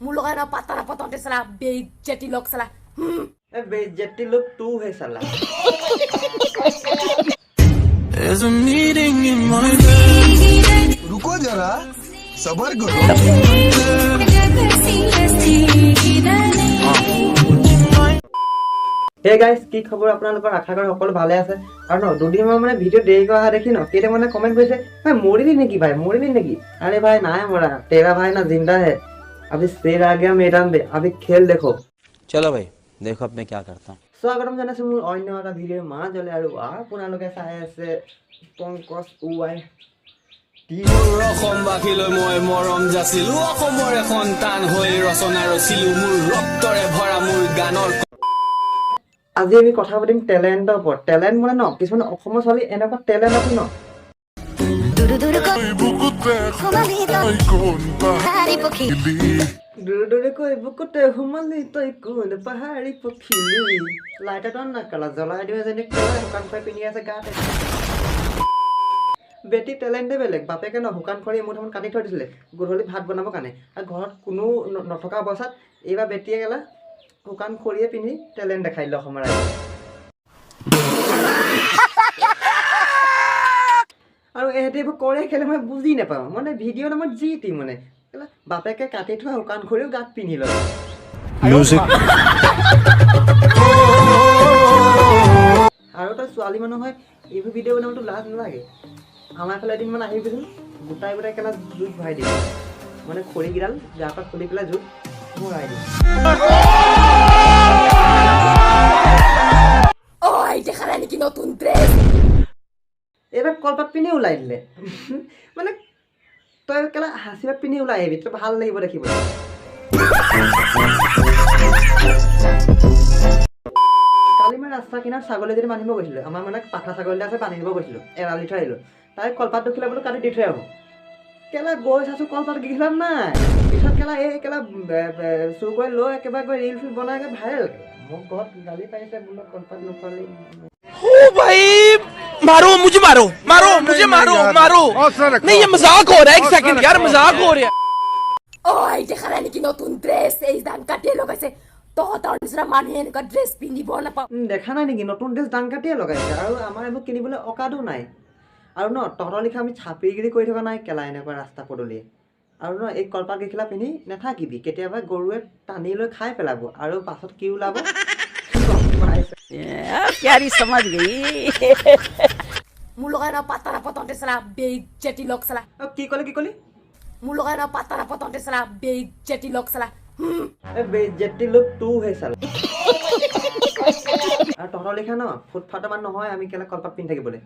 मुलगा ना पता ना पता साला बेइज्जती लोग साला बेइज्जती लोग तू है साला There's a meeting in my bed. रुको जरा सबर करो हे गाइस কি খবৰ আপোনালোকৰ আশা কৰো সকলো ভালে আছে আৰু ন দুদিন মানে ভিডিও দেৰি কৰা দেখি ন কেতে মানে কমেন্ট কৰিছে ভাই মৰিলি নেকি ভাই মৰিলি নেকি আরে ভাই নাই মরা तेरा भाई ना जिंदा है अभी शेर आ गया मैदान में अभी खेल देखो चलो भाई देखो अब मैं क्या करता हूँ স্বাগতম জানাইছো মোৰ অন্য এটা ভিডিঅ মা জলে আৰু আপোনালোকে চাই আছে পংকজ উৱাই মোৰ অসমবাসীলৈ মই মৰম যাচিলো অসমৰ এখন টান হৈ ৰচনা ৰচিলো মোৰ ৰক্তৰে ভৰা মোৰ গানৰ আজি আমি কথা পাতিম ট্যালেন্টৰ ওপৰত ট্যালেন্ট মানে ন কিছুমান অসমৰ ছোৱালী এনেকুৱা ট্যালেন্ট আছে ন দূৰ কৈ বুকুতে হুমালি তই কোন পাহাৰী পখিলি লাইটটো নাকালা জ্বলাই দিও যেনে কলা শুকান পাই পিনি আছে গাতে বেটি ট্যালেন্টে বেলেগ বাপেকে ন শুকান খৰি মুঠখন কাটি থৈ দিছিলে গধূলি ভাত বনাব কাৰণে আৰু ঘৰত কোনো নথকা অৱস্থাত এইবাৰ বেটিয়ে গেলা শুকান খৰিয়ে পিন্ধি ট্যালেন্ট দেখাই দিলে অসমৰ ৰাইজে আৰু এহেঁতে এইবোৰ কৰে খেলে মই বুজি নাপাওঁ মানে ভিডিঅ' নামত যি টি মানে বাপেকে কাটি থোৱা শুকান খৰিও গাত পিন্ধি লয় আৰু তই ছোৱালী মানুহ হয় এইবোৰ ভিডিঅ' বনাবতো লাজ নালাগে আমাৰ ফালে এদিন মানে আহিবিচোন গোটাই গোটাই কেলা জুইত ভৰাই দিম মানে খৰিকেইডাল গাৰ পৰা খুলি পেলাই জুইত ভৰাই দিম ओए देखा रहा कि नतुन ड्रेस এবার কলপাত পিনে ওলাই দিলে মানে তই কেলা হাসিবাত পিনে ওলাই আহিবি তোৰ ভাল লাগিব দেখিব কালি মই ৰাস্তা কিনাৰত ছাগলী যদি বান্ধিব গৈছিলোঁ আমাৰ মানে পাঠা ছাগলী আছে বান্ধিব গৈছিলোঁ এৰাল দি থৈ আহিলোঁ তাই কলপাত দেখিলে বোলো কাটি দি থৈ আহোঁ কেলা গৈ চাইছোঁ কলপাত গিখিলা নাই পিছত কেলা এই কেলা চুৰ কৰি লৈ একেবাৰে গৈ ৰিল চিল বনাই ভাইৰেল মোক ঘৰত গালি পাৰিছে বোলো কলপাত নোখোৱালি ओ भाई मारो मुझे मारो मारो मुझे मारो मारो नहीं ये मजाक हो रहा है एक सेकंड यार मजाक हो रहा है ओए देखा रहा कि नतुन ड्रेस এই দান কাটি লগাইছে তহঁতৰ নিচিনা মানুহে এনেকুৱা ড্ৰেছ পিন্ধিব নাপাওঁ দেখা নাই নেকি নতুন ড্ৰেছ দান কাটিয়ে লগাইছে আৰু আমাৰ এইবোৰ কিনিবলৈ অকাদো নাই আৰু ন তহঁতৰ লিখা আমি ছাপিগিৰি কৰি থকা নাই কেলা এনেকুৱা ৰাস্তা পদূলিয়ে আৰু ন এই কলপাত গিখিলা পিন্ধি নাথাকিবি কেতিয়াবা গৰুৱে টানি লৈ খাই পেলাব আৰু পাছত কি ওলাব प्यारी समझ गई मुलगा ना पता साला बेइज्जती लोग साला কি কলি मुलगा ना पता साला बेइज्जती लोग साला বেজ্জতি লোক তু হে সালা আৰু তহঁতৰ লিখা ন ফুটফাটৰ মান নহয় আমি কেলা কলপাত পিন্ধি থাকিবলৈ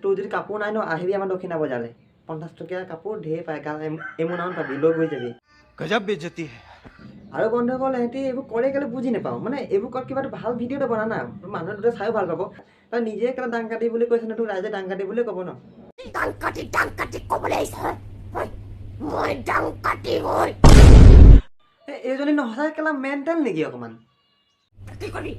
তোৰ যদি কাপোৰ নাই ন আহিবি আমাৰ দক্ষিণা বজাৰলৈ 50 টকীয়া কাপোৰ ঢেৰ পায় গাল এমুনামান পাবি লৈ গৈ যাবি गजब बेइज्जती है আৰু বন্ধুসকল এহেঁতি এইবোৰ কৰে কেলে বুজি নাপাওঁ মানে এইবোৰ ক'ত কিবা এটা ভাল ভিডিঅ' এটা বনা না মানুহে দুটা চাইও ভাল পাব তই নিজে কেলা ডাং কাটি বুলি কৈছে ন তোৰ ৰাইজে ডাং কাটি বুলি ক'ব ন ডাং কাটি ক'বলৈ আহিছে মই ডাং কাটি হয় এইজনী নহসাই কেলা মেণ্টেল নেকি অকণমান কি কৰি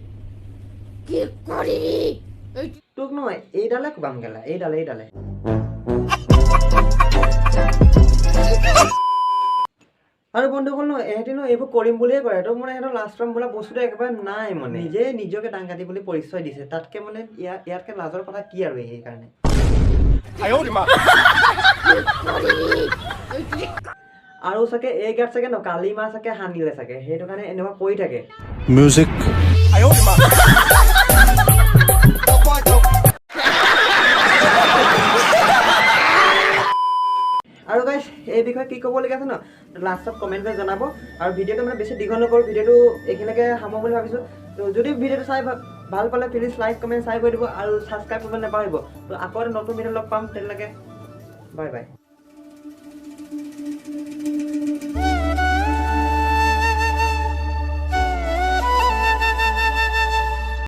তোক নহয় এইডালে কোবাম কেলা এইডালে আৰু বন্ধুসকল ন এহেঁতি ন এইবোৰ কৰিম বুলিয়ে কৰে তো মানে সিহঁতৰ লাষ্ট টাইম বোলা বস্তুটো একেবাৰে নাই মানে নিজে নিজকে ডাং কাটি বুলি পৰিচয় দিছে তাতকে মানে ইয়াতকে লাজৰ কথা কি আৰু সেইকাৰণে আৰু চাগে এই গাত চাগে ন কালি মাহ চাগে সানিলে চাগে সেইটো কাৰণে এনেকুৱা কৰি থাকে म्यूजिक আৰু গাইছ এই বিষয়ে কি ক'বলগীয়া আছে ন লাষ্টত কমেণ্ট কৰি জনাব আৰু ভিডিঅ'টো মানে বেছি দীঘল নকৰোঁ ভিডিঅ'টো এইখিনিলৈকে সামৰো বুলি ভাবিছোঁ তো যদি ভিডিঅ'টো চাই ভাল পালে প্লিজ লাইক কমেণ্ট চাই কৰি দিব আৰু ছাবস্ক্ৰাইব কৰিব নাপাহৰিব তো আকৌ এটা নতুন ভিডিঅ' লগ পাম তেতিয়ালৈকে বাই বাই